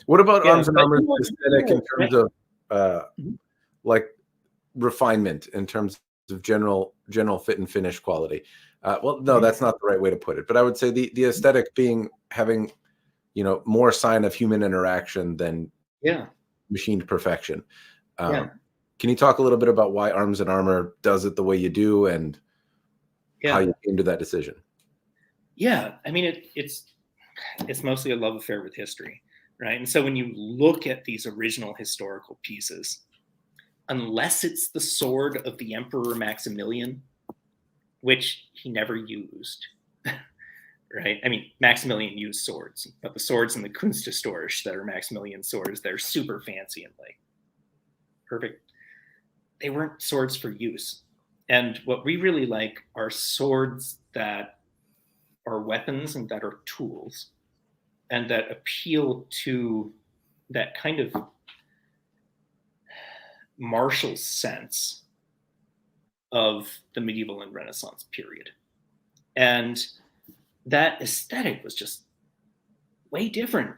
What about Arms and Armor's aesthetic in terms of like refinement, in terms of general fit and finish quality? Well, no, that's not the right way to put it. But I would say the aesthetic having more sign of human interaction than machined perfection. Can you talk a little bit about why Arms and Armor does it the way you do, and how you came to that decision? Yeah, I mean, it's mostly a love affair with history, right? And so when you look at these original historical pieces, unless it's the sword of the Emperor Maximilian, which he never used, right? I mean, Maximilian used swords, but the swords in the Kunsthistorisch that are Maximilian swords, they're super fancy and like perfect. They weren't swords for use. And what we really like are swords that are weapons and that are tools, and that appeal to that kind of martial sense of the medieval and Renaissance period. And that aesthetic was just way different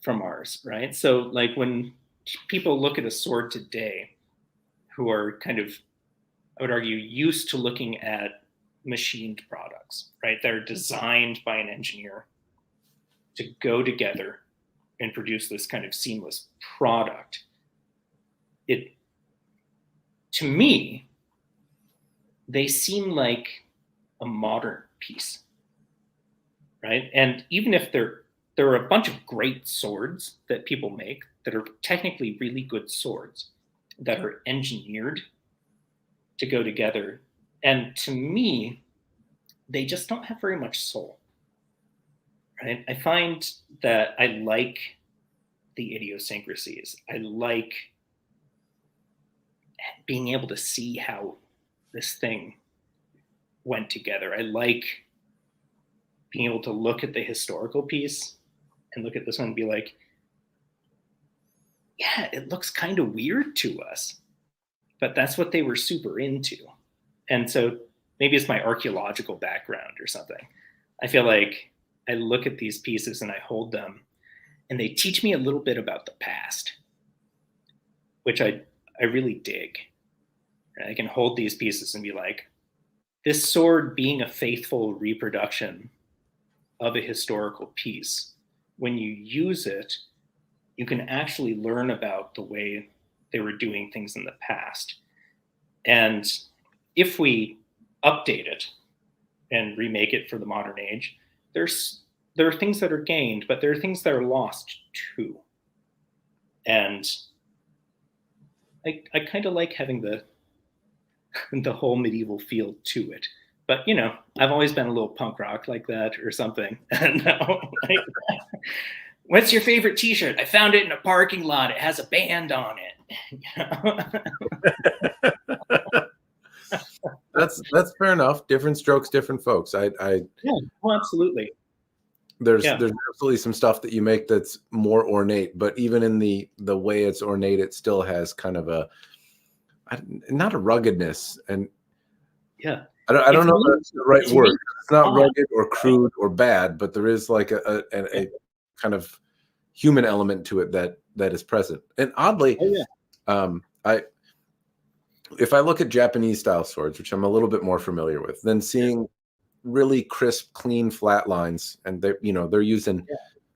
from ours, right? So like when people look at a sword today, who are kind of, I would argue, used to looking at machined products, right? They're designed by an engineer to go together and produce this kind of seamless product. To me, they seem like a modern piece, right? And even if there are a bunch of great swords that people make that are technically really good swords that are engineered to go together. And to me, they just don't have very much soul, right? I find that I like the idiosyncrasies. I like being able to see how this thing went together. I like being able to look at the historical piece and look at this one and be like, yeah, it looks kind of weird to us, but that's what they were super into. And so maybe it's my archaeological background or something. I feel like I look at these pieces and I hold them and they teach me a little bit about the past, which I really dig. I can hold these pieces and be like, this sword being a faithful reproduction of a historical piece, when you use it, you can actually learn about the way they were doing things in the past. And if we update it and remake it for the modern age, there are things that are gained, but there are things that are lost too. And I kind of like having the whole medieval feel to it. But, you know, I've always been a little punk rock like that or something. Like, what's your favorite t-shirt? I found it in a parking lot. It has a band on it. That's fair enough. Different strokes, different folks. Yeah, well, absolutely. There's absolutely some stuff that you make that's more ornate, but even in the way it's ornate, it still has kind of not a ruggedness. And yeah, I don't know if that's the right word. It's not rugged or crude or bad, but there is like a kind of human element to it that is present. And oddly, if I look at Japanese style swords, which I'm a little bit more familiar with, then seeing really crisp, clean, flat lines, and they're using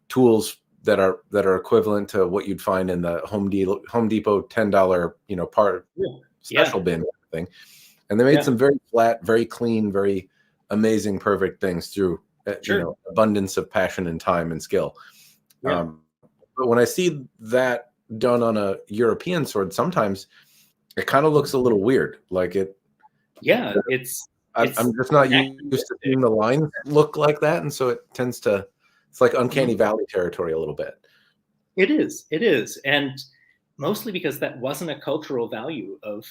tools that are equivalent to what you'd find in the Home Depot $10 part special bin thing. And they made some very flat, very clean, very amazing, perfect things through abundance of passion and time and skill. But when I see that done on a European sword, sometimes it kind of looks a little weird. Like it. Yeah, I'm just not used to seeing the line look like that, and so it's like uncanny valley territory a little bit. It is, and mostly because that wasn't a cultural value of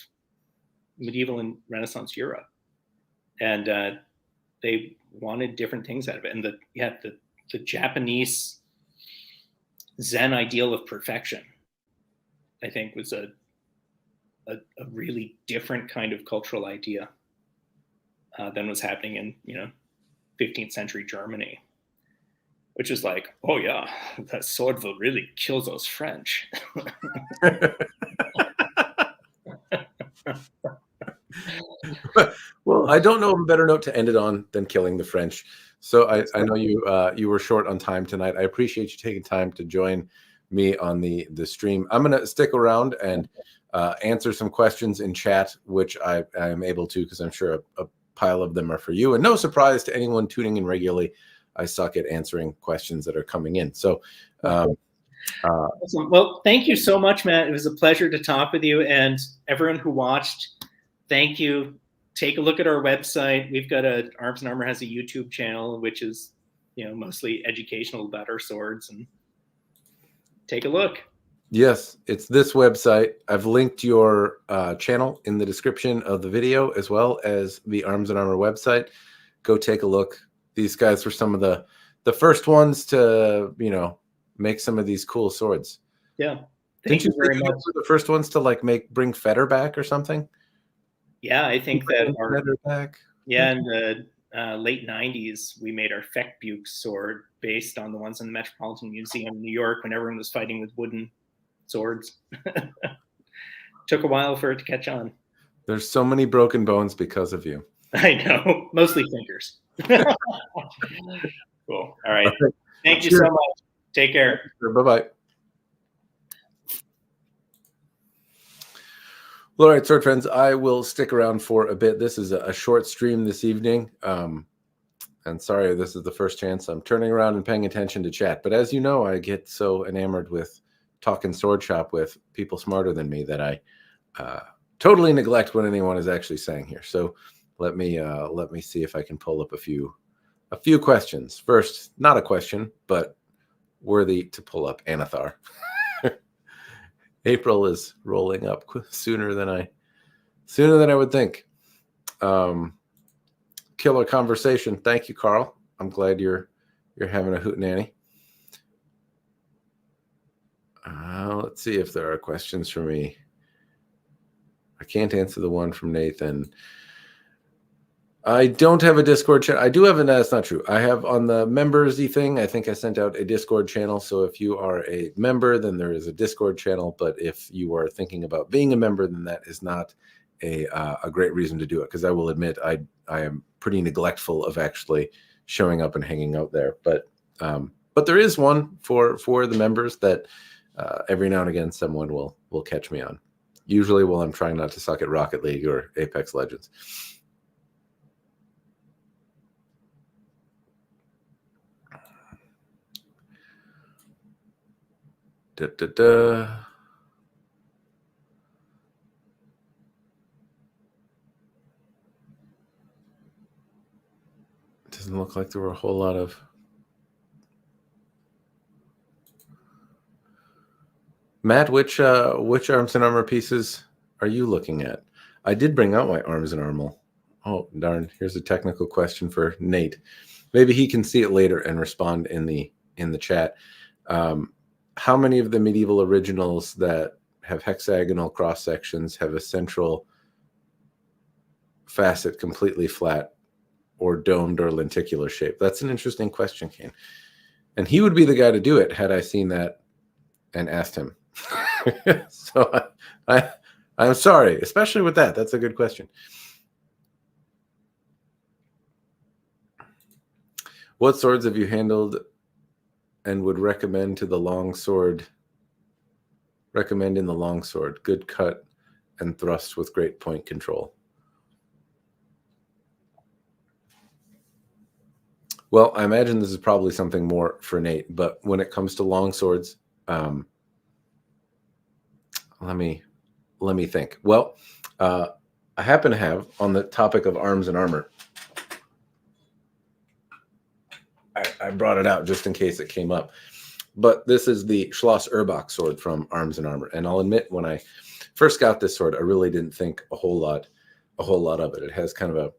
medieval and Renaissance Europe, and they wanted different things out of it. And the Japanese Zen ideal of perfection, I think, was a really different kind of cultural idea than was happening in 15th century Germany, which is like, oh yeah, that sword will really kill those French. Well, I don't know a better note to end it on than killing the French. So I know you were short on time tonight. I appreciate you taking time to join me on the stream. I'm going to stick around and answer some questions in chat, which I am able to, because I'm sure a pile of them are for you. And no surprise to anyone tuning in regularly, I suck at answering questions that are coming in. So, awesome. Well, thank you so much, Matt. It was a pleasure to talk with you, and everyone who watched, thank you. Take a look at our website. We've got Arms and Armor has a YouTube channel, which is, mostly educational about our swords, and take a look. Yes, it's this website. I've linked your channel in the description of the video, as well as the Arms and Armor website. Go take a look. These guys were some of the first ones to, make some of these cool swords. Yeah. Didn't you very much were the first ones to bring feather back or something? Yeah, I think that feather back. Yeah, in the late 90s, we made our Fechtbuke sword based on the ones in the Metropolitan Museum in New York when everyone was fighting with wooden swords. Took a while for it to catch on. There's so many broken bones because of you. I know, mostly fingers. Cool. All right. Thank you so much. Take care. Bye-bye. Well, all right, sword friends, I will stick around for a bit. This is a short stream this evening. And sorry, this is the first chance I'm turning around and paying attention to chat. But as you know, I get so enamored with talking sword shop with people smarter than me that I totally neglect what anyone is actually saying here. So let me see if I can pull up a few questions. First, not a question, but worthy to pull up. Anathar. April is rolling up sooner than I would think. Killer conversation. Thank you, Carl. I'm glad you're having a hootenanny. Let's see if there are questions for me. I can't answer the one from Nathan. I don't have a Discord channel. I do have that's not true. I have on the members-y thing, I think I sent out a Discord channel. So if you are a member, then there is a Discord channel. But if you are thinking about being a member, then that is not a great reason to do it. Because I will admit, I am pretty neglectful of actually showing up and hanging out there. But there is one for the members that every now and again someone will catch me on. Usually while I'm trying not to suck at Rocket League or Apex Legends. Doesn't look like there were a whole lot of Matt. Which arms and armor pieces are you looking at? I did bring out my arms and armor. Oh darn! Here's a technical question for Nate. Maybe he can see it later and respond in the chat. How many of the medieval originals that have hexagonal cross sections have a central facet completely flat or domed or lenticular shape? That's an interesting question, Kane. And he would be the guy to do it had I seen that and asked him. So I'm sorry, especially with that. That's a good question. What swords have you handled and would recommend to the longsword? Recommend in the longsword, good cut and thrust with great point control. Well, I imagine this is probably something more for Nate, but when it comes to longswords, let me think. Well, I happen to have, on the topic of arms and armor, I brought it out just in case it came up. But this is the Schloss Erbach sword from Arms and Armor. And I'll admit, when I first got this sword, I really didn't think a whole lot of it. It has kind of a,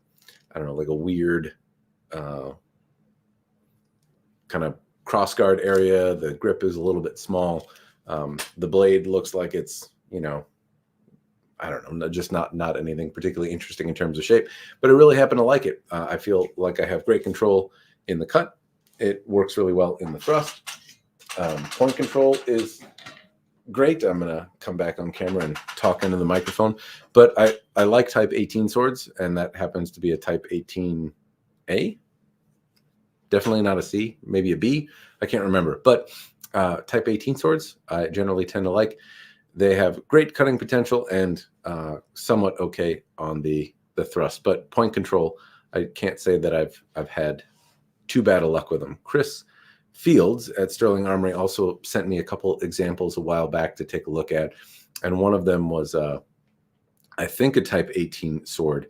I don't know, like a weird kind of crossguard area. The grip is a little bit small. The blade looks like it's, I don't know, just not anything particularly interesting in terms of shape, but I really happen to like it. I feel like I have great control in the cut. It works really well in the thrust. Point control is great. I'm going to come back on camera and talk into the microphone, but I like type 18 swords, and that happens to be a type 18A. Definitely not a C, maybe a B. I can't remember, but type 18 swords I generally tend to like. They have great cutting potential and somewhat okay on the thrust, but point control, I can't say that I've had too bad of luck with them. Chris Fields at Sterling Armory also sent me a couple examples a while back to take a look at, and one of them was I think a type 18 sword,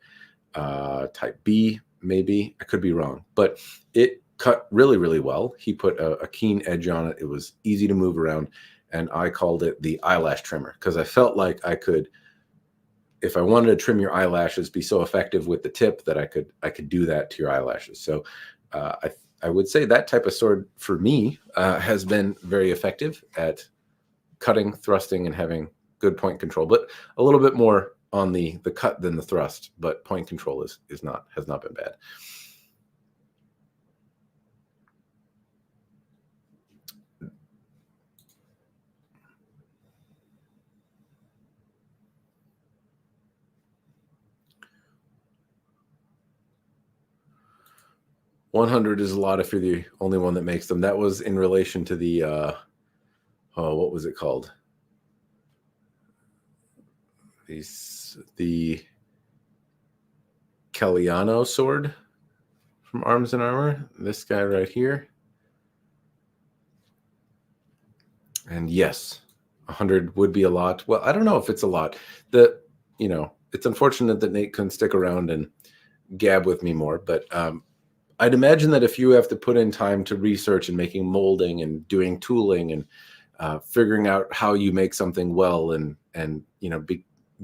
type B maybe. I could be wrong, but it cut really, really well. He put a keen edge on it. It was easy to move around, and I called it the eyelash trimmer because I felt like I could, if I wanted to trim your eyelashes, be so effective with the tip that I could do that to your eyelashes. So I would say that type of sword for me has been very effective at cutting, thrusting, and having good point control, but a little bit more on the cut than the thrust. But point control has not been bad. 100 is a lot if you're the only one that makes them. That was in relation to the, what was it called? The Caliano sword from Arms and Armor. This guy right here. And yes, 100 would be a lot. Well, I don't know if it's a lot. It's unfortunate that Nate couldn't stick around and gab with me more, but I'd imagine that if you have to put in time to research and making molding and doing tooling and figuring out how you make something well and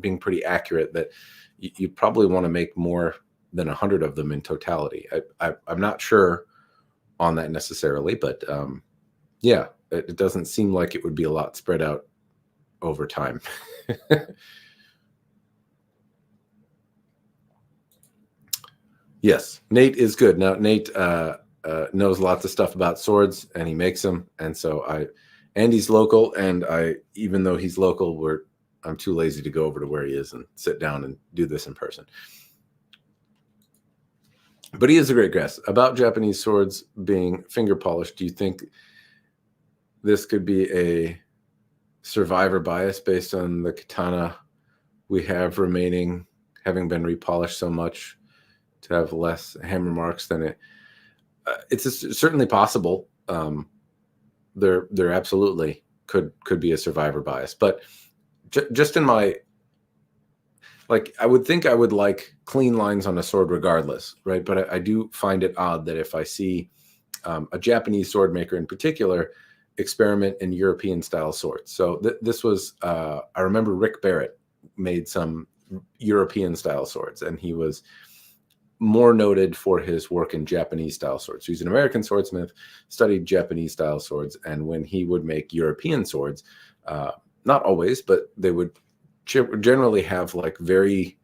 being pretty accurate, that you probably want to make more than 100 of them in totality. I'm not sure on that necessarily, but yeah, it doesn't seem like it would be a lot spread out over time. Yes, Nate is good. Now, Nate knows lots of stuff about swords, and he makes them. And so he's local, and even though he's local, I'm too lazy to go over to where he is and sit down and do this in person. But he is a great guest. About Japanese swords being finger polished, do you think this could be a survivor bias based on the katana we have remaining, having been repolished so much to have less hammer marks than it? It's certainly possible. There absolutely could be a survivor bias, but just in my, I would think I would like clean lines on a sword regardless, right? But I do find it odd that if I see a Japanese sword maker in particular experiment in European style swords. So this was, I remember Rick Barrett made some European style swords, and he was more noted for his work in Japanese style swords. So he's an American swordsmith, studied Japanese style swords, and when he would make European swords, not always, but they would generally have very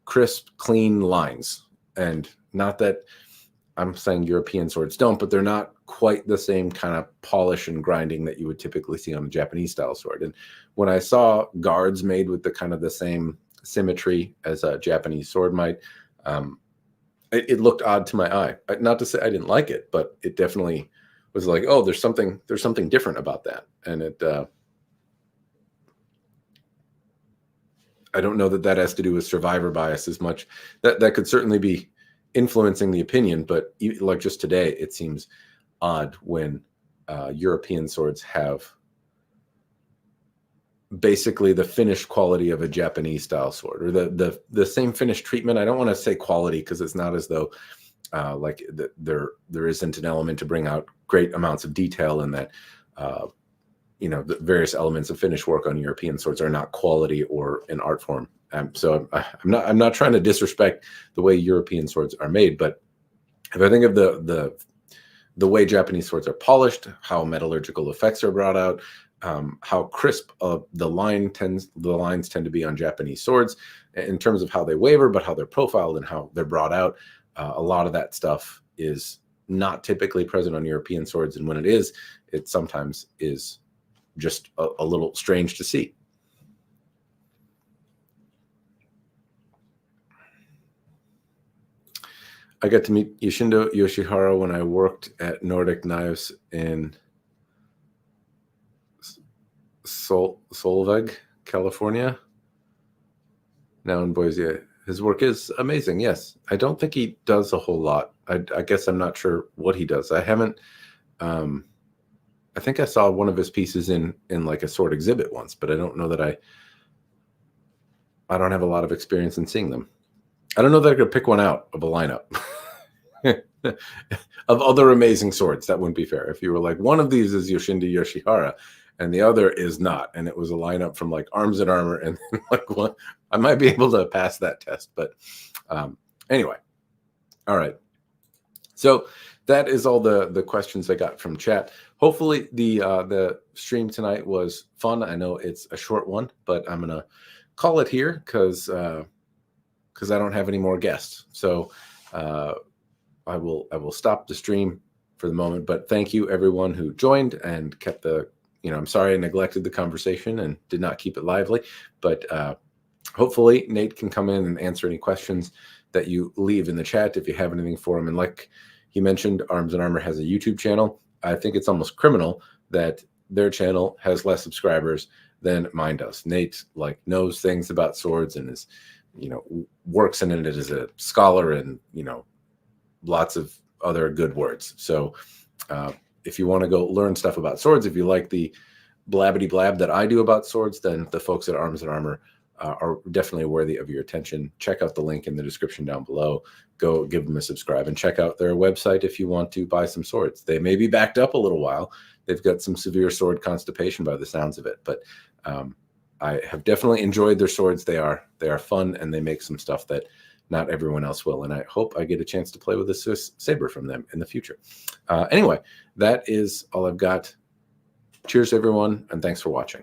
crisp, clean lines. And not that I'm saying European swords don't, but they're not quite the same kind of polish and grinding that you would typically see on a Japanese style sword. And when I saw guards made with the kind of the same symmetry as a Japanese sword might, it looked odd to my eye. Not to say I didn't like it, but it definitely was like, oh, there's something different about that. And I don't know that has to do with survivor bias as much. That could certainly be influencing the opinion, but just today, it seems odd when European swords have basically the finished quality of a Japanese style sword, or the same finished treatment. I don't want to say quality because it's not as though there isn't an element to bring out great amounts of detail in that. The various elements of finish work on European swords are not quality or an art form. So I'm not trying to disrespect the way European swords are made, but if I think of the way Japanese swords are polished, how metallurgical effects are brought out, how crisp the lines tend to be on Japanese swords in terms of how they waver, but how they're profiled and how they're brought out. A lot of that stuff is not typically present on European swords, and when it is, it sometimes is just a little strange to see. I got to meet Yoshindo Yoshihara when I worked at Nordic Knives in Solveig, California. Now in Boise. His work is amazing, yes. I don't think he does a whole lot. I guess I'm not sure what he does. I haven't... I think I saw one of his pieces in a sword exhibit once, but I don't know that I don't have a lot of experience in seeing them. I don't know that I could pick one out of a lineup of other amazing swords. That wouldn't be fair. If you were like, one of these is Yoshindo Yoshihara and the other is not, and it was a lineup from Arms and Armor, and one, I might be able to pass that test. But anyway, all right. So that is all the questions I got from chat. Hopefully the stream tonight was fun. I know it's a short one, but I'm gonna call it here because I don't have any more guests. So I will stop the stream for the moment. But thank you everyone who joined and kept I'm sorry I neglected the conversation and did not keep it lively, but hopefully Nate can come in and answer any questions that you leave in the chat if you have anything for him. And like He mentioned Arms and Armor has a YouTube channel. I think it's almost criminal that their channel has less subscribers than mine does. Nate knows things about swords and is, works in it as a scholar and, lots of other good words. So if you want to go learn stuff about swords, if you like the blabbity blab that I do about swords, then the folks at Arms and Armor are definitely worthy of your attention. Check out the link in the description down below. Go give them a subscribe and check out their website if you want to buy some swords. They may be backed up a little while. They've got some severe sword constipation by the sounds of it, but I have definitely enjoyed their swords. They are fun, and they make some stuff that not everyone else will. And I hope I get a chance to play with a Swiss saber from them in the future. Anyway, that is all I've got. Cheers, everyone, and thanks for watching.